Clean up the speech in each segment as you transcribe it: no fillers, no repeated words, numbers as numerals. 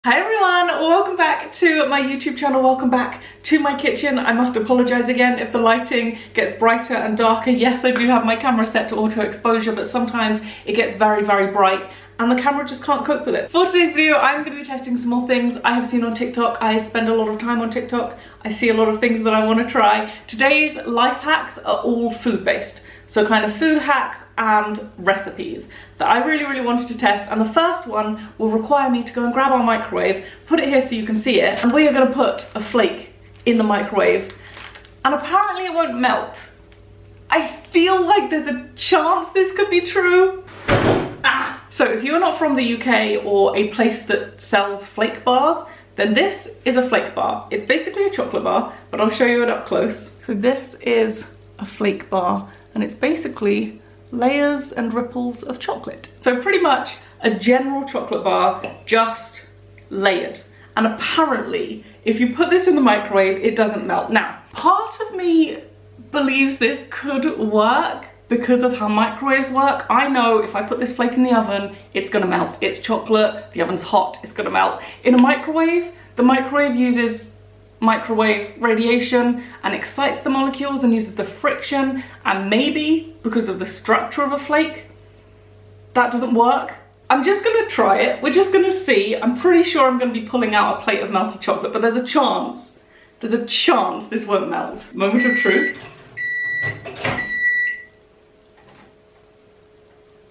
Hi everyone, welcome back to my YouTube channel, welcome back to my kitchen. I must apologise again if the lighting gets brighter and darker. Yes, I do have my camera set to auto exposure, but sometimes it gets very, very bright and the camera just can't cope with it. For today's video, I'm going to be testing some more things I have seen on TikTok. I spend a lot of time on TikTok. I see a lot of things that I want to try. Today's life hacks are all food-based. So kind of food hacks and recipes that I really wanted to test, and the first one will require me to go and grab our microwave, put it here so you can see it, and we are going to put a flake in the microwave, and apparently it won't melt. I feel like there's a chance this could be true. So if you're not from the UK or a place that sells flake bars, then this is a flake bar. It's basically a chocolate bar, but I'll show you it up close. So this is a flake bar, and it's basically layers and ripples of chocolate. So pretty much a general chocolate bar, just layered. And apparently, if you put this in the microwave, it doesn't melt. Now, part of me believes this could work because of how microwaves work. I know if I put this flake in the oven, it's gonna melt. It's chocolate, the oven's hot, it's gonna melt. In a microwave, the microwave uses microwave radiation and excites the molecules and uses the friction, and maybe because of the structure of a flake that doesn't work. I'm just gonna try it, we're just gonna see. I'm pretty sure I'm gonna be pulling out a plate of melted chocolate, but there's a chance this won't melt. Moment of truth.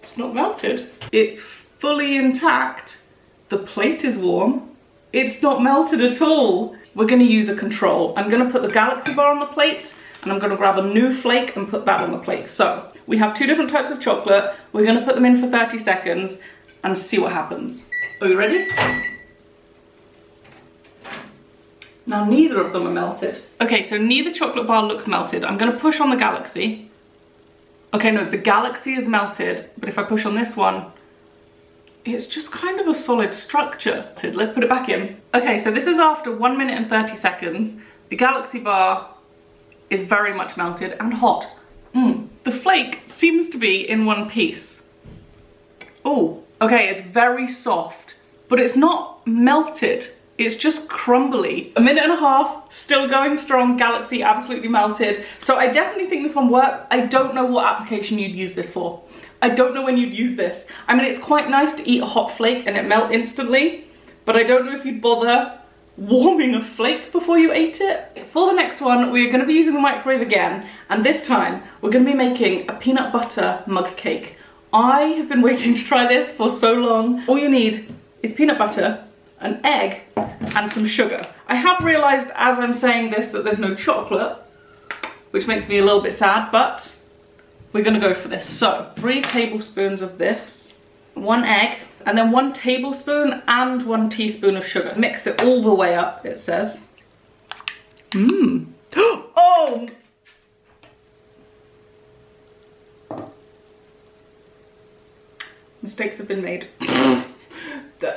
It's not melted. It's fully intact. The plate is warm. It's not melted at all. We're going to use a control. I'm going to put the Galaxy bar on the plate, and I'm going to grab a new flake and put that on the plate. So we have two different types of chocolate. We're going to put them in for 30 seconds and see what happens. Are you ready? Now neither of them are melted. Okay, so neither chocolate bar looks melted. I'm going to push on the Galaxy. Okay, no, the Galaxy is melted, but if I push on this one, it's just kind of a solid structure. Let's put it back in. Okay, so this is after 1 minute and 30 seconds. The Galaxy bar is very much melted and hot. The flake seems to be in one piece. Oh, okay, it's very soft, but it's not melted. It's just crumbly. 1.5 minutes, still going strong. Galaxy absolutely melted. So I definitely think this one works. I don't know what application you'd use this for. I don't know when you'd use this. I mean, it's quite nice to eat a hot flake and it melt instantly, but I don't know if you'd bother warming a flake before you ate it. For the next one, we're gonna be using the microwave again, and this time we're gonna be making a peanut butter mug cake. I have been waiting to try this for so long. All you need is peanut butter, an egg, and some sugar. I have realized as I'm saying this that there's no chocolate, which makes me a little bit sad, but we're gonna go for this. So 3 tablespoons of this, 1 egg, and then 1 tablespoon and 1 teaspoon of sugar. Mix it all the way up, it says. Oh! Mistakes have been made.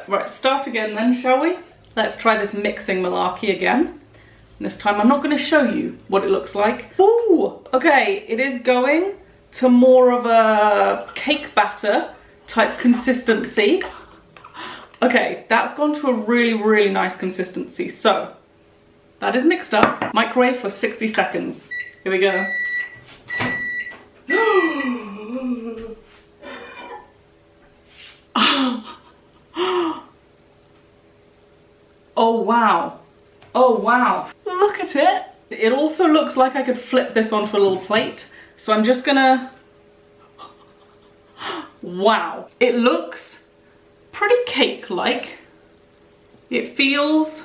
Right, start again then, shall we? Let's try this mixing malarkey again. This time I'm not gonna show you what it looks like. Ooh, okay, it is going to more of a cake batter type consistency. Okay, that's gone to a really nice consistency. So that is mixed up. Microwave for 60 seconds. Here we go. Oh wow. Oh wow. Look at it. It also looks like I could flip this onto a little plate. So I'm just gonna, wow. It looks pretty cake-like. It feels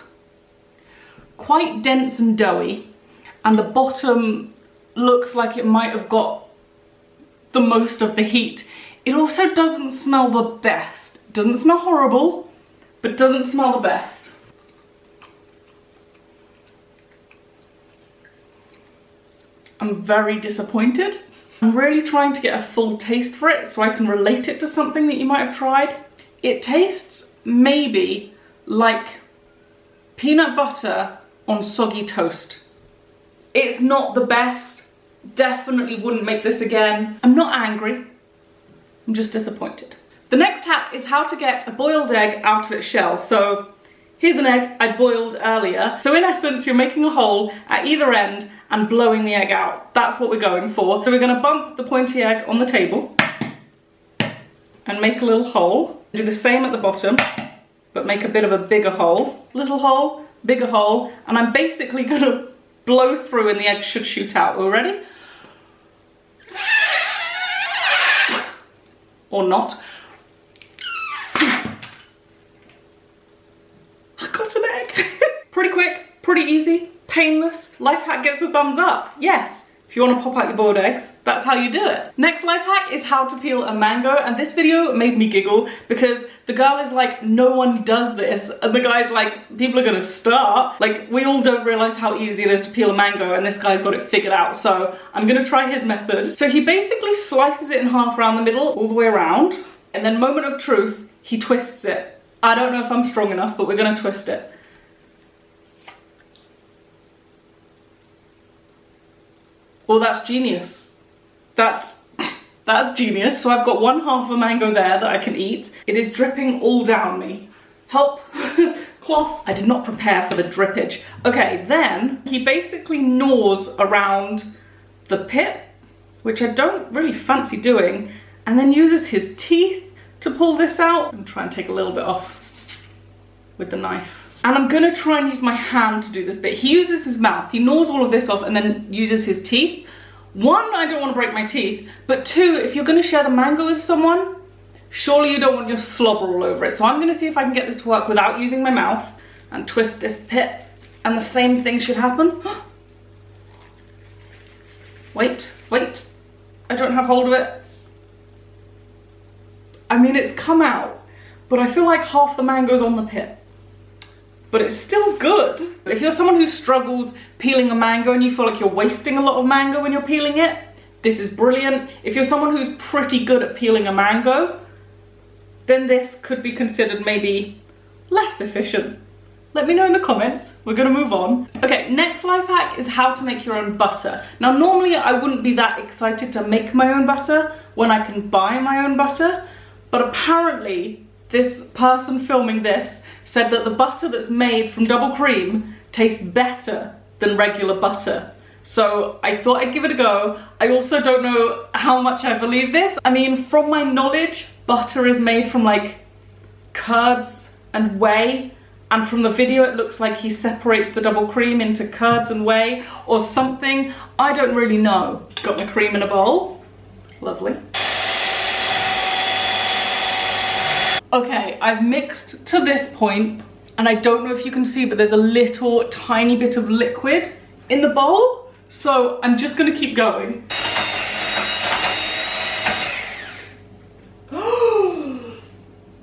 quite dense and doughy, and the bottom looks like it might have got the most of the heat. It also doesn't smell the best. It doesn't smell horrible, but doesn't smell the best. I'm very disappointed. I'm really trying to get a full taste for it so I can relate it to something that you might have tried. It tastes maybe like peanut butter on soggy toast. It's not the best. Definitely wouldn't make this again. I'm not angry. I'm just disappointed. The next hack is how to get a boiled egg out of its shell. So Here's an egg I boiled earlier. So in essence, you're making a hole at either end and blowing the egg out. That's what we're going for. So we're gonna bump the pointy egg on the table and make a little hole. Do the same at the bottom, but make a bit of a bigger hole. Little hole, bigger hole, and I'm basically gonna blow through and the egg should shoot out. All ready? Or not. I got an egg. Pretty quick, pretty easy, painless. Life hack gets a thumbs up. Yes. If you want to pop out your boiled eggs, that's how you do it. Next life hack is how to peel a mango, and this video made me giggle because the girl is like, no one does this, and the guy's like, people are gonna start. Like, we all don't realize how easy it is to peel a mango, and this guy's got it figured out, so I'm gonna try his method. So he basically slices it in half around the middle, all the way around, and then moment of truth, he twists it. I don't know if I'm strong enough, but we're gonna twist it. Well, that's genius. That's genius. So I've got one half of a mango there that I can eat. It is dripping all down me. Help. Cloth. I did not prepare for the drippage. Okay, then he basically gnaws around the pit, which I don't really fancy doing, and then uses his teeth to pull this out. I'm trying to take a little bit off with the knife. And I'm gonna try and use my hand to do this bit. He uses his mouth, he gnaws all of this off and then uses his teeth. One, I don't wanna break my teeth, but two, if you're gonna share the mango with someone, surely you don't want your slobber all over it. So I'm gonna see if I can get this to work without using my mouth and twist this pit, and the same thing should happen. Wait, I don't have hold of it. I mean, it's come out, but I feel like half the mango's on the pit. But it's still good. If you're someone who struggles peeling a mango and you feel like you're wasting a lot of mango when you're peeling it, this is brilliant. If you're someone who's pretty good at peeling a mango, then this could be considered maybe less efficient. Let me know in the comments. We're gonna move on. Okay, next life hack is how to make your own butter. Now, normally I wouldn't be that excited to make my own butter when I can buy my own butter, but apparently this person filming this said that the butter that's made from double cream tastes better than regular butter. So I thought I'd give it a go. I also don't know how much I believe this. I mean, from my knowledge, butter is made from like curds and whey, and from the video it looks like he separates the double cream into curds and whey or something. I don't really know. Got my cream in a bowl. Lovely. Okay, I've mixed to this point, and I don't know if you can see, but there's a little tiny bit of liquid in the bowl, so I'm just gonna keep going.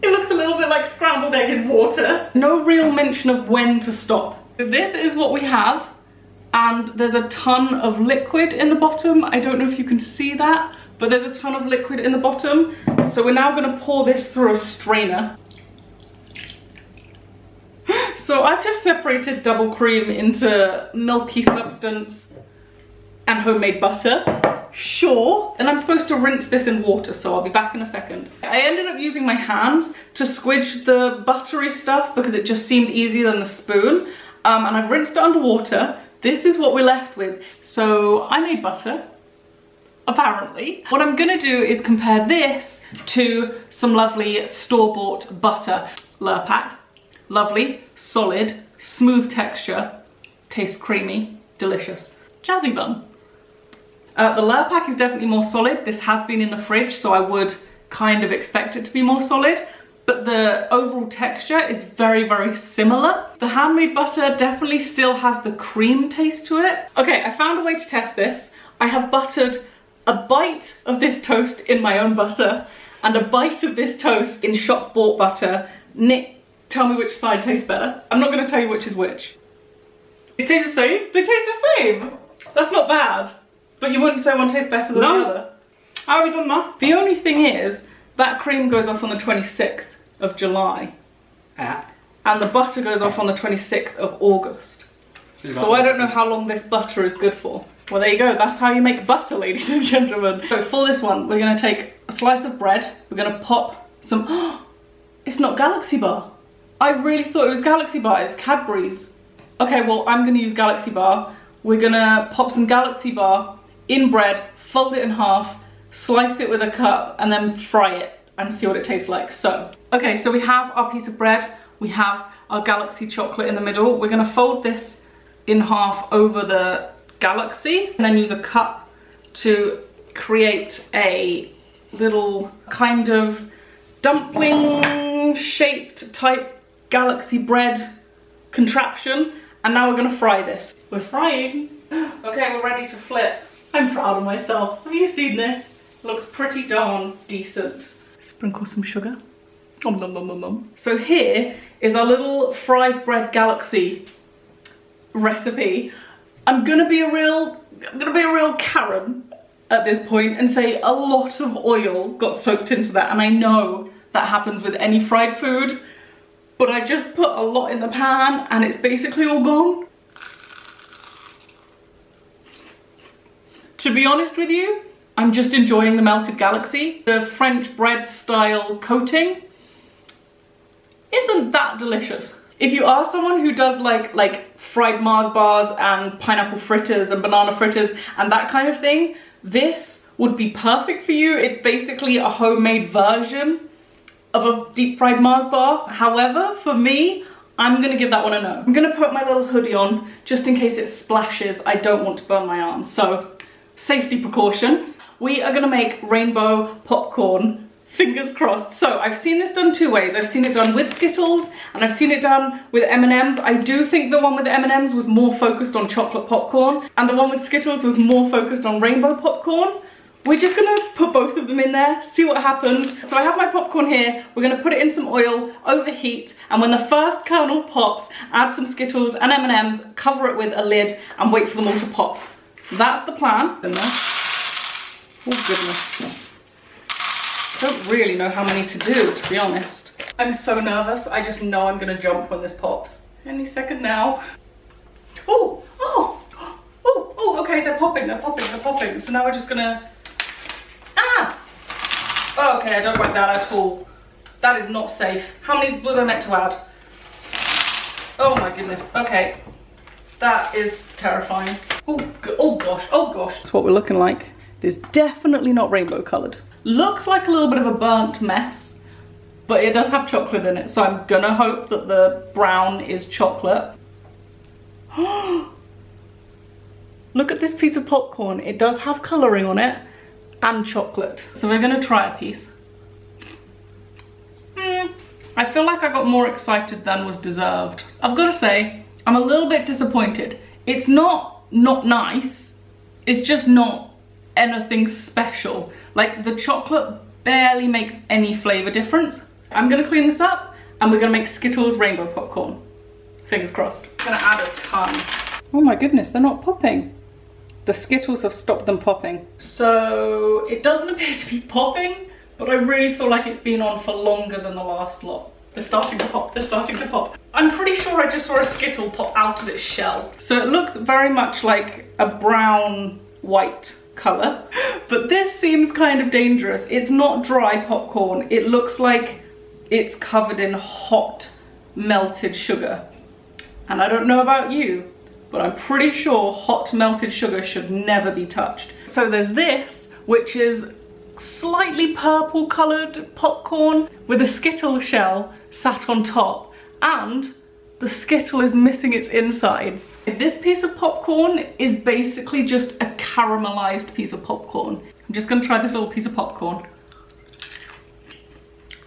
It looks a little bit like scrambled egg in water. No real mention of when to stop. So this is what we have, and there's a ton of liquid in the bottom. I don't know if you can see that, but there's a ton of liquid in the bottom. So we're now gonna pour this through a strainer. So I've just separated double cream into milky substance and homemade butter. Sure. And I'm supposed to rinse this in water, so I'll be back in a second. I ended up using my hands to squidge the buttery stuff because it just seemed easier than the spoon. And I've rinsed it underwater. This is what we're left with. So I made butter. Apparently. What I'm gonna do is compare this to some lovely store-bought butter. Lurpak. Lovely, solid, smooth texture, tastes creamy, delicious. Jazzybum. The Lurpak is definitely more solid. This has been in the fridge, so I would kind of expect it to be more solid, but the overall texture is very, very similar. The handmade butter definitely still has the cream taste to it. Okay, I found a way to test this. I have buttered a bite of this toast in my own butter and a bite of this toast in shop bought butter. Nick, tell me which side tastes better. I'm not gonna tell you which is which. They taste the same? They taste the same! That's not bad. But you wouldn't say one tastes better than the other? How have we done that? The only thing is, that cream goes off on the 26th of July. And the butter goes off on the 26th of August. So I don't know how long this butter is good for. Well, there you go. That's how you make butter, ladies and gentlemen. So for this one, we're gonna take a slice of bread. We're gonna pop some, it's not Galaxy Bar. I really thought it was Galaxy Bar. It's Cadbury's. Okay, well, I'm gonna use Galaxy Bar. We're gonna pop some Galaxy Bar in bread, fold it in half, slice it with a cup, and then fry it and see what it tastes like. So, okay, so we have our piece of bread. We have our Galaxy chocolate in the middle. We're gonna fold this in half over the Galaxy and then use a cup to create a little kind of dumpling shaped type Galaxy bread contraption. And now we're gonna fry this. We're frying. Okay, we're ready to flip. I'm proud of myself. Have you seen this? Looks pretty darn decent. Sprinkle some sugar. Nom, nom, nom, nom, nom. So here is our little fried bread Galaxy recipe. I'm gonna be a real Karen at this point and say a lot of oil got soaked into that, and I know that happens with any fried food, but I just put a lot in the pan and it's basically all gone. To be honest with you, I'm just enjoying the melted Galaxy. The French bread style coating isn't that delicious. If you are someone who does like fried Mars bars and pineapple fritters and banana fritters and that kind of thing, this would be perfect for you. It's basically a homemade version of a deep fried Mars bar. However, for me, I'm gonna give that one a no. I'm gonna put my little hoodie on just in case it splashes. I don't want to burn my arms, so safety precaution. We are gonna make rainbow popcorn, fingers crossed. So I've seen this done two ways. I've seen it done with Skittles and I've seen it done with M&Ms. I do think the one with M&Ms was more focused on chocolate popcorn and the one with Skittles was more focused on rainbow popcorn. We're just gonna put both of them in there, see what happens. So I have my popcorn here. We're gonna put it in some oil, overheat, and when the first kernel pops, add some Skittles and M&Ms, cover it with a lid and wait for them all to pop. That's the plan. In there. Oh goodness. I don't really know how many to do, to be honest. I'm so nervous. I just know I'm gonna jump when this pops. Any second now. Oh, oh, oh, oh, okay, they're popping, they're popping, they're popping. So now we're just gonna, oh, okay, I don't like that at all. That is not safe. How many was I meant to add? Oh my goodness, okay. That is terrifying. Oh, oh gosh, oh gosh. That's what we're looking like. It is definitely not rainbow colored. Looks like a little bit of a burnt mess, but it does have chocolate in it, so I'm gonna hope that the brown is chocolate. Look at this piece of popcorn. It does have coloring on it and chocolate. So we're gonna try a piece. I feel like I got more excited than was deserved. I've gotta say, I'm a little bit disappointed. It's not nice, it's just not anything special. Like the chocolate barely makes any flavor difference. I'm gonna clean this up and we're gonna make Skittles rainbow popcorn. Fingers crossed. I'm gonna add a ton. Oh my goodness, they're not popping. The Skittles have stopped them popping. So it doesn't appear to be popping, but I really feel like it's been on for longer than the last lot. They're starting to pop, they're starting to pop. I'm pretty sure I just saw a Skittle pop out of its shell. So it looks very much like a brown white color, but this seems kind of dangerous. It's not dry popcorn. It looks like it's covered in hot melted sugar. And I don't know about you, but I'm pretty sure hot melted sugar should never be touched. So there's this, which is slightly purple colored popcorn with a Skittle shell sat on top, and the Skittle is missing its insides. This piece of popcorn is basically just a caramelized piece of popcorn. I'm just gonna try this little piece of popcorn.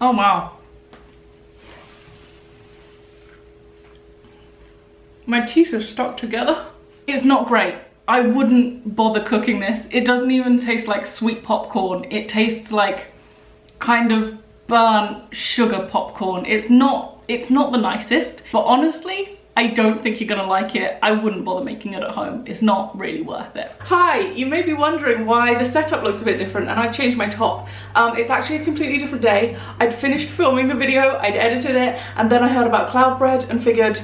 Oh wow. My teeth are stuck together. It's not great. I wouldn't bother cooking this. It doesn't even taste like sweet popcorn. It tastes like kind of burnt sugar popcorn. It's not the nicest, but honestly, I don't think you're gonna like it. I wouldn't bother making it at home. It's not really worth it. Hi, you may be wondering why the setup looks a bit different and I've changed my top. It's actually a completely different day. I'd finished filming the video, I'd edited it, and then I heard about cloud bread and figured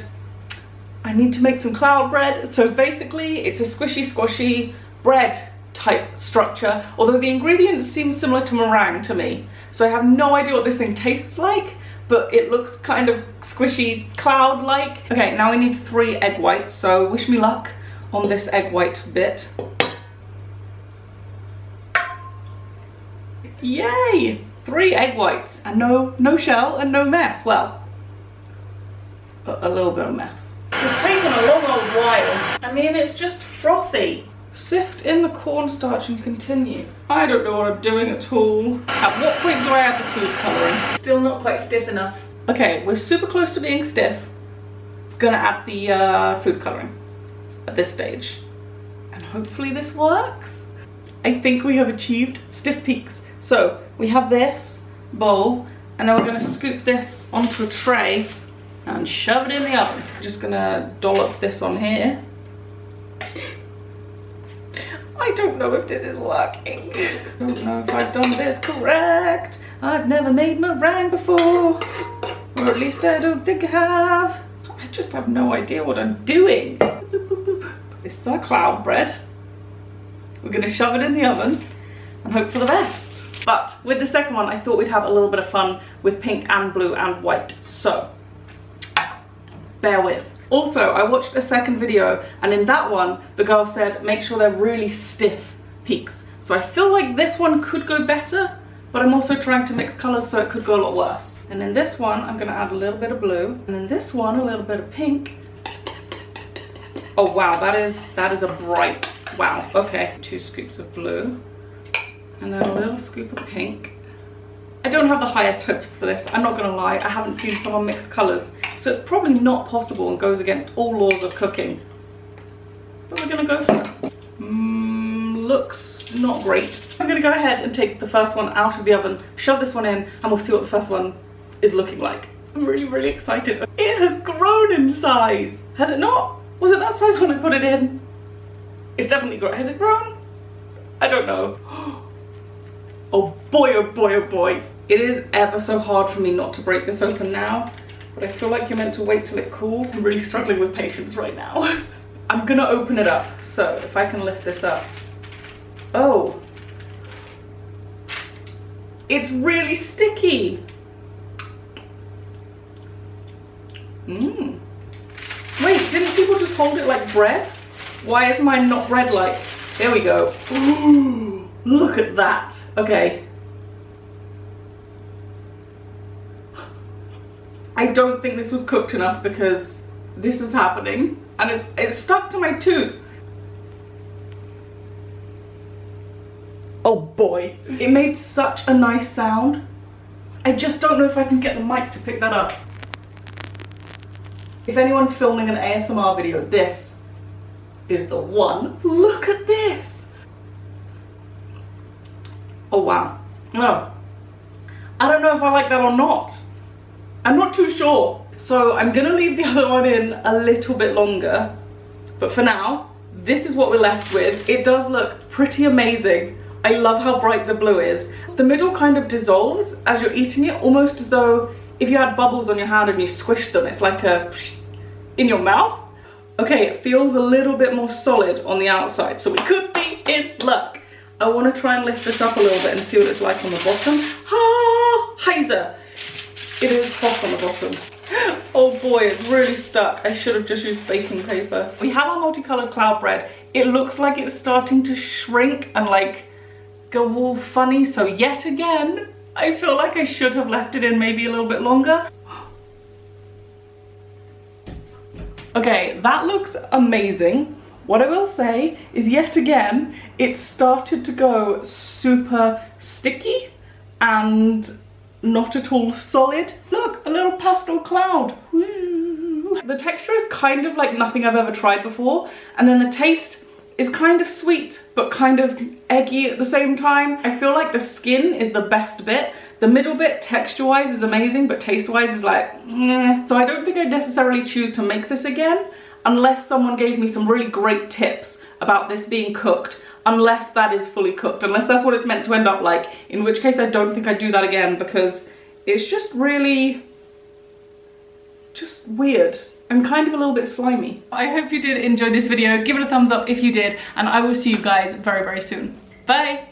I need to make some cloud bread. So basically it's a squishy squashy bread type structure, although the ingredients seem similar to meringue to me. So I have no idea what this thing tastes like, but it looks kind of squishy cloud-like. Okay, now we need 3 egg whites, so wish me luck on this egg white bit. Yay! 3 egg whites and no shell and no mess. Well, a little bit of mess. It's taken a long old while. I mean, it's just frothy. Sift in the cornstarch and continue. I don't know what I'm doing at all. At what point do I add the food colouring? Still not quite stiff enough. Okay, we're super close to being stiff. Gonna add the food colouring at this stage. And hopefully this works. I think we have achieved stiff peaks. So we have this bowl, and then we're gonna scoop this onto a tray and shove it in the oven. I'm just gonna dollop this on here. I don't know if this is working. I don't know if I've done this correct. I've never made meringue before, or at least I don't think I have. I just have no idea what I'm doing. This is our cloud bread. We're gonna shove it in the oven and hope for the best. But with the second one, I thought we'd have a little bit of fun with pink and blue and white. So, bear with. Also, I watched a second video, and in that one, the girl said, make sure they're really stiff peaks. So I feel like this one could go better, but I'm also trying to mix colors, so it could go a lot worse. And in this one, I'm gonna add a little bit of blue, and in this one, a little bit of pink. Oh wow, that is a bright, wow, okay. 2 scoops of blue. And then a little scoop of pink. I don't have the highest hopes for this, I'm not gonna lie. I haven't seen someone mix colours, so it's probably not possible and goes against all laws of cooking. But we're gonna go for it. Looks not great. I'm gonna go ahead and take the first one out of the oven, shove this one in, and we'll see what the first one is looking like. I'm really, really excited. It has grown in size. Has it not? Was it that size when I put it in? It's definitely grown. Has it grown? I don't know. Oh boy, oh boy, oh boy. It is ever so hard for me not to break this open now, but I feel like you're meant to wait till it cools. I'm really struggling with patience right now. I'm gonna open it up, so if I can lift this up. Oh. It's really sticky. Wait, didn't people just hold it like bread? Why is mine not bread-like? There we go. Ooh, look at that. Okay. I don't think this was cooked enough because this is happening and it's stuck to my tooth. Oh boy, it made such a nice sound. I just don't know if I can get the mic to pick that up. If anyone's filming an ASMR video, this is the one. Look at this. Oh wow. No. I don't know if I like that or not. I'm not too sure. So I'm gonna leave the other one in a little bit longer. But for now, this is what we're left with. It does look pretty amazing. I love how bright the blue is. The middle kind of dissolves as you're eating it, almost as though if you had bubbles on your hand and you squished them, it's like a in your mouth. Okay, it feels a little bit more solid on the outside, so we could be in luck. I want to try and lift this up a little bit and see what it's like on the bottom. Ah, Heiser. It is hot on the bottom. Oh boy, it's really stuck. I should have just used baking paper. We have our multicolored cloud bread. It looks like it's starting to shrink and like go all funny, so yet again, I feel like I should have left it in maybe a little bit longer. Okay, that looks amazing. What I will say is yet again, it started to go super sticky and not at all solid. Look, a little pastel cloud. Woo. The texture is kind of like nothing I've ever tried before, and then the taste is kind of sweet but kind of eggy at the same time. I feel like the skin is the best bit. The middle bit texture-wise is amazing, but taste-wise is like, meh. So I don't think I'd necessarily choose to make this again unless someone gave me some really great tips about this being cooked, unless that is fully cooked, unless that's what it's meant to end up like, in which case I don't think I'd do that again because it's just really, just weird. and kind of a little bit slimy. I hope you did enjoy this video. Give it a thumbs up if you did, and I will see you guys very, very soon. Bye!